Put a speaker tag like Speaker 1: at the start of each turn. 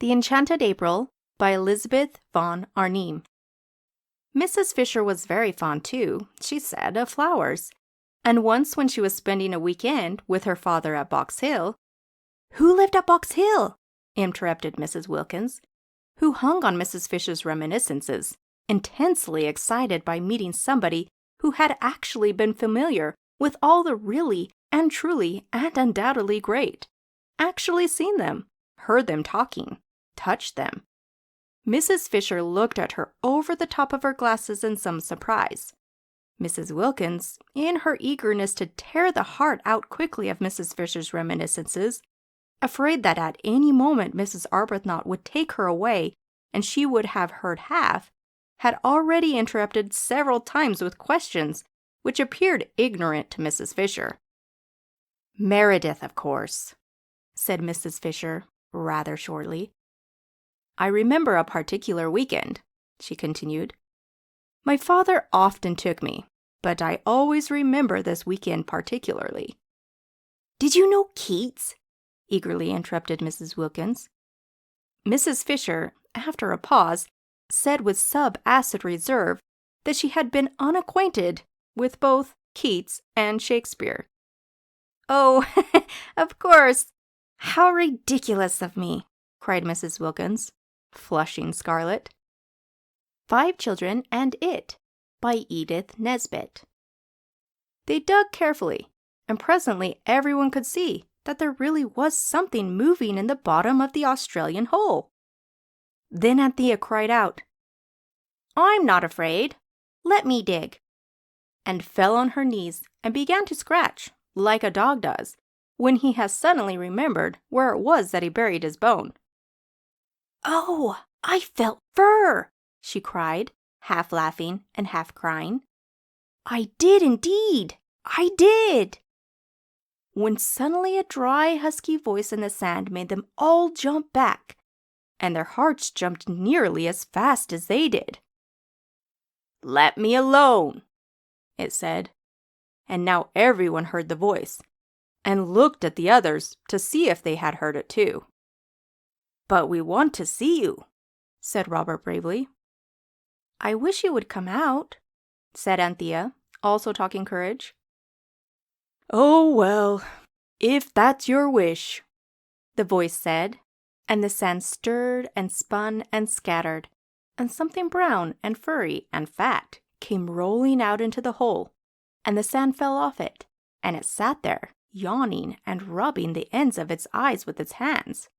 Speaker 1: The Enchanted April by Elizabeth von Arnim. Mrs. Fisher was very fond, too, she said, of flowers. And once when she was spending a weekend with her father at Box Hill— "Who lived at Box Hill?" interrupted Mrs. Wilkins, who hung on Mrs. Fisher's reminiscences, intensely excited by meeting somebody who had actually been familiar with all the really and truly and undoubtedly great, actually seen them, heard them talking, touched them. Mrs. Fisher looked at her over the top of her glasses in some surprise. Mrs. Wilkins, in her eagerness to tear the heart out quickly of Mrs. Fisher's reminiscences, afraid that at any moment Mrs. Arbuthnot would take her away and she would have heard half, had already interrupted several times with questions which appeared ignorant to Mrs. Fisher. "Meredith, of course," said Mrs. Fisher, rather shortly. "I remember a particular weekend," she continued. "My father often took me, but I always remember this weekend particularly." "Did you know Keats?" eagerly interrupted Mrs. Wilkins. Mrs. Fisher, after a pause, said with sub-acid reserve that she had been unacquainted with both Keats and Shakespeare. "Oh, of course! How ridiculous of me!" cried Mrs. Wilkins, flushing scarlet. 5 Children and It by Edith Nesbit. They dug carefully, and presently everyone could see that there really was something moving in the bottom of the Australian hole. Then Anthea cried out, "I'm not afraid. Let me dig," and fell on her knees and began to scratch, like a dog does, when he has suddenly remembered where it was that he buried his bone. "Oh, I felt fur!" she cried, half laughing and half crying. "I did indeed! I did!" When suddenly a dry, husky voice in the sand made them all jump back, and their hearts jumped nearly as fast as they did. "Let me alone," it said, and now everyone heard the voice, and looked at the others to see if they had heard it too. "But we want to see you," said Robert bravely. "I wish you would come out," said Anthea, also talking courage. "Oh, well, if that's your wish," the voice said, and the sand stirred and spun and scattered, and something brown and furry and fat came rolling out into the hole, and the sand fell off it, and it sat there, yawning and rubbing the ends of its eyes with its hands.